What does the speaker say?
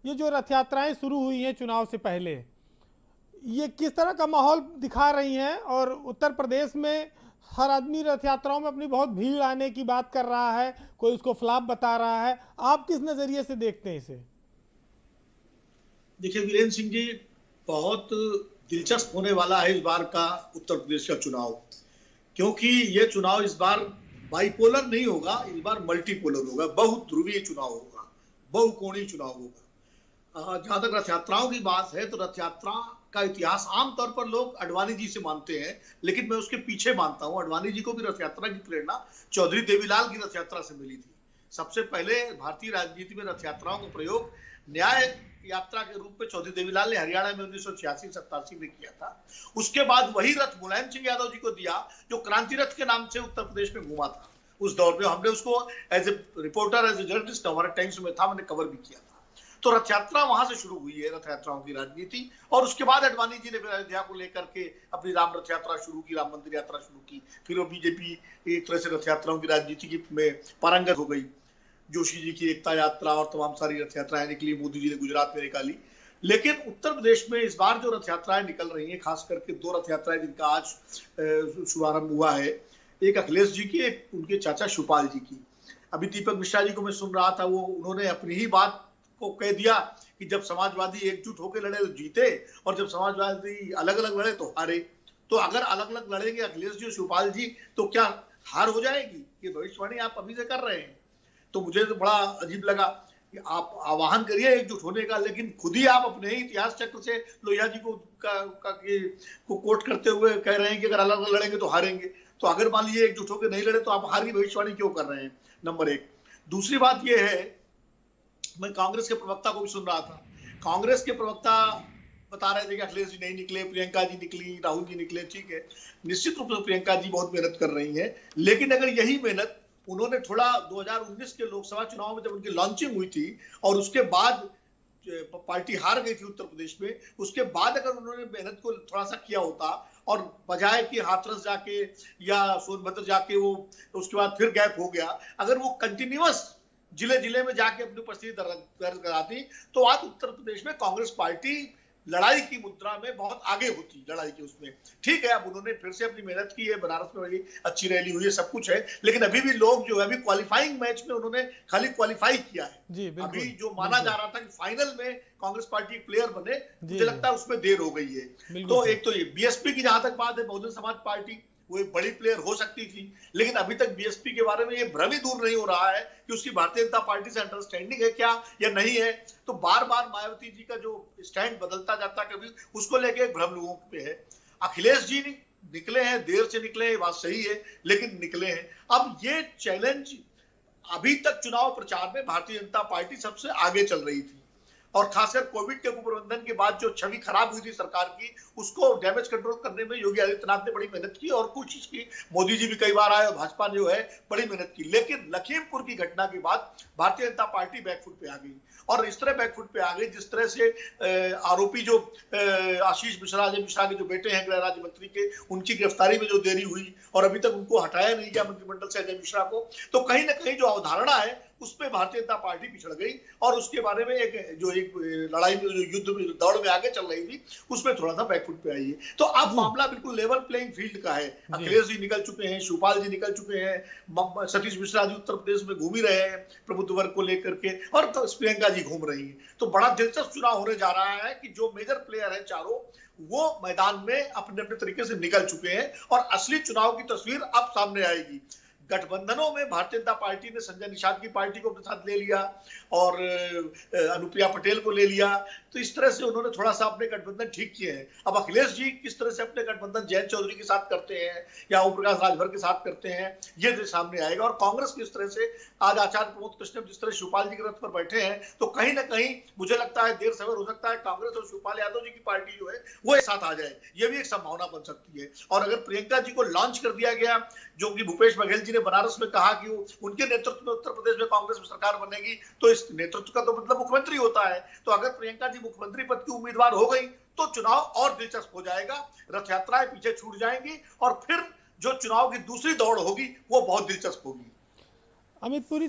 ये जो रथ यात्राएं शुरू हुई हैं चुनाव से पहले, ये किस तरह का माहौल दिखा रही हैं? और उत्तर प्रदेश में हर आदमी रथ यात्राओं में अपनी बहुत भीड़ आने की बात कर रहा है, कोई उसको फ्लॉप बता रहा है। आप किस नजरिए से देखते हैं इसे? देखिए वीरेंद्र सिंह जी, बहुत दिलचस्प होने वाला है इस बार का उत्तर प्रदेश का चुनाव, क्योंकि ये चुनाव इस बार बाइपोलर नहीं होगा, इस बार मल्टीपोलर होगा, बहुध्रुवीय चुनाव होगा, बहुकोणीय चुनाव होगा। जहां तक रथ यात्राओं की बात है तो रथ यात्रा का इतिहास आमतौर पर लोग अडवाणी जी से मानते हैं, लेकिन मैं उसके पीछे मानता हूं। अडवाणी जी को भी रथ यात्रा की प्रेरणा चौधरी देवीलाल की रथ यात्रा से मिली थी। सबसे पहले भारतीय राजनीति में रथ यात्राओं का प्रयोग न्याय यात्रा के रूप में चौधरी देवीलाल ने हरियाणा में 1986-87 में किया था। उसके बाद वही रथ मुलायम सिंह यादव जी को दिया, जो क्रांति रथ के नाम से उत्तर प्रदेश में घूमा था। उस दौर में हमने उसको as a reporter, as a journalist हमारे टाइम्स में था, मैंने कवर भी किया था। तो रथ यात्रा वहां से शुरू हुई है, रथ यात्राओं की राजनीति। और उसके बाद अडवाणी जी ने अयोध्या को लेकर के अपनी राम रथ यात्रा शुरू की, राम मंदिर यात्रा शुरू की। फिर वो बीजेपी एक तरह से रथ यात्राओं की राजनीति में पारंगत हो गई। जोशी जी की एकता यात्रा और तमाम सारी रथ यात्राएं निकली, मोदी जी ने गुजरात में निकाली। लेकिन उत्तर प्रदेश में इस बार जो रथ यात्राएं निकल रही हैं, खास करके दो रथ यात्राएं जिनका आज शुभारंभ हुआ है, एक अखिलेश जी की, एक उनके चाचा शिवपाल जी की। अभी दीपक मिश्रा जी को मैं सुन रहा था, वो उन्होंने अपनी ही बात को कह दिया कि जब समाजवादी एकजुट होकर लड़े तो जीते, और जब समाजवादी अलग अलग लड़े तो हारे। तो अगर अलग अलग लड़ेंगे अखिलेश जी और शिवपाल जी, तो क्या हार हो जाएगी? ये भविष्यवाणी आप अभी से कर रहे हैं। तो मुझे तो बड़ा अजीब लगा कि आप आह्वान करिए एकजुट होने का, लेकिन खुद ही आप अपने ही इतिहास चक्र से लोहिया जी को कोट करते हुए कह रहे हैं कि अगर अलग अलग लड़ेंगे तो हारेंगे। तो अगर मान लीजिए एकजुट होकर नहीं लड़े तो आप हार की भविष्यवाणी क्यों कर रहे हैं? नंबर एक। दूसरी बात यह है, मैं कांग्रेस के प्रवक्ता को भी सुन रहा था। कांग्रेस के प्रवक्ता बता रहे थे कि अखिलेश जी नहीं निकले, प्रियंका जी निकली, राहुल जी निकले। ठीक है, निश्चित रूप से प्रियंका जी बहुत मेहनत कर रही है, लेकिन अगर यही मेहनत उन्होंने थोड़ा 2019 के लोकसभा चुनाव में जब उनकी लॉन्चिंग हुई थी और उसके बाद पार्टी हार गई थी उत्तर प्रदेश में, उसके बाद अगर उन्होंने मेहनत को थोड़ा सा किया होता, और बजाय कि हाथरस जाके या सोनभद्र जाके वो उसके बाद फिर गैप हो गया, अगर वो कंटिन्यूअस जिले जिले में जाके अपनी उपस्थिति दर्ज कराती, तो आज उत्तर प्रदेश में कांग्रेस पार्टी लड़ाई की मुद्रा में बहुत आगे होती, लड़ाई की उसमें। ठीक है, अब उन्होंने फिर से अपनी मेहनत की है, बनारस में बड़ी अच्छी रैली हुई है, सब कुछ है, लेकिन अभी भी लोग जो है, अभी क्वालिफाइंग मैच में उन्होंने खाली क्वालिफाई किया है। जी बिल्कुल। अभी जो माना जा रहा था कि फाइनल में कांग्रेस पार्टी एक प्लेयर बने, मुझे लगता है उसमें देर हो गई है। तो एक तो ये बीएसपी की जहां तक बात है, बहुजन समाज पार्टी, वो एक बड़ी प्लेयर हो सकती थी, लेकिन अभी तक बीएसपी के बारे में ये भ्रम ही दूर नहीं हो रहा है कि उसकी भारतीय जनता पार्टी से अंडरस्टैंडिंग है क्या या नहीं है। तो बार बार मायावती जी का जो स्टैंड बदलता जाता, कभी उसको लेके भ्रम लोगों पे है। अखिलेश जी निकले हैं, देर से निकले हैं, बात सही है, लेकिन निकले हैं। अब ये चैलेंज, अभी तक चुनाव प्रचार में भारतीय जनता पार्टी सबसे आगे चल रही थी, और खासकर कोविड के कुप्रबंधन के बाद जो छवि खराब हुई थी सरकार की, उसको डैमेज कंट्रोल करने में योगी आदित्यनाथ ने बड़ी मेहनत की और कोशिश की। मोदी जी भी कई बार आए और भाजपा ने जो है बड़ी मेहनत की, लेकिन लखीमपुर की घटना के बाद भारतीय जनता पार्टी बैकफुट पे आ गई। और इस तरह बैकफुट पे आ गई जिस तरह से आरोपी जो आशीष मिश्रा, अजय मिश्रा के जो बेटे हैं गृह राज्य मंत्री के, उनकी गिरफ्तारी में जो देरी हुई और अभी तक उनको हटाया नहीं गया मंत्रिमंडल से अजय मिश्रा को, तो कहीं ना कहीं जो अवधारणा है उस पर भारतीय जनता पार्टी पिछड़ गई, और उसके बारे में एक लड़ाई में, जो युद्ध में, दौड़ में आगे चल रही थी, उसमें थोड़ा सा बैकफुट पे आई है। तो अब मामला बिल्कुल लेवल प्लेइंग फील्ड का है। अखिलेश जी निकल चुके हैं, शिवपाल जी निकल चुके हैं, सतीश मिश्रा जी उत्तर प्रदेश में घूम ही रहे हैं प्रबुद्ध वर्ग को लेकर के, और तो प्रियंका जी घूम रही है। तो बड़ा दिलचस्प चुनाव होने जा रहा है कि जो मेजर प्लेयर है चारों, वो मैदान में अपने अपने तरीके से निकल चुके हैं, और असली चुनाव की तस्वीर अब सामने आएगी। गठबंधनों में भारतीय जनता पार्टी ने संजय निषाद की पार्टी को अपने साथ ले लिया और अनुप्रिया पटेल को ले लिया, तो इस तरह से उन्होंने थोड़ा सा अपने गठबंधन ठीक किए हैं। अब अखिलेश जी किस तरह से अपने गठबंधन जयंत चौधरी के साथ करते हैं या ओम प्रकाश राजभर के साथ करते हैं, ये सामने आएगा। और कांग्रेस किस तरह से, आज आचार्य प्रमोद कृष्ण जिस तरह शिवपाल जी के रथ पर बैठे हैं, तो कहीं ना कहीं मुझे लगता है देर सवेर हो सकता है कांग्रेस और शिवपाल यादव जी की पार्टी जो है वो एक साथ आ जाए, ये भी एक संभावना बन सकती है। और अगर प्रियंका जी को लॉन्च कर दिया गया, जो कि भूपेश बघेल जी ने बनारस में कहा कि उनके नेतृत्व में उत्तर प्रदेश में कांग्रेस में सरकार बनेगी, तो इस नेतृत्व का तो मतलब मुख्यमंत्री होता है। तो अगर प्रियंका जी मुख्यमंत्री पद की उम्मीदवार हो गई तो चुनाव और दिलचस्प हो जाएगा, रथ यात्राएं पीछे छूट जाएंगी, और फिर जो चुनाव की दूसरी दौड़ होगी वो बहुत दिलचस्प होगी। अमित पुरी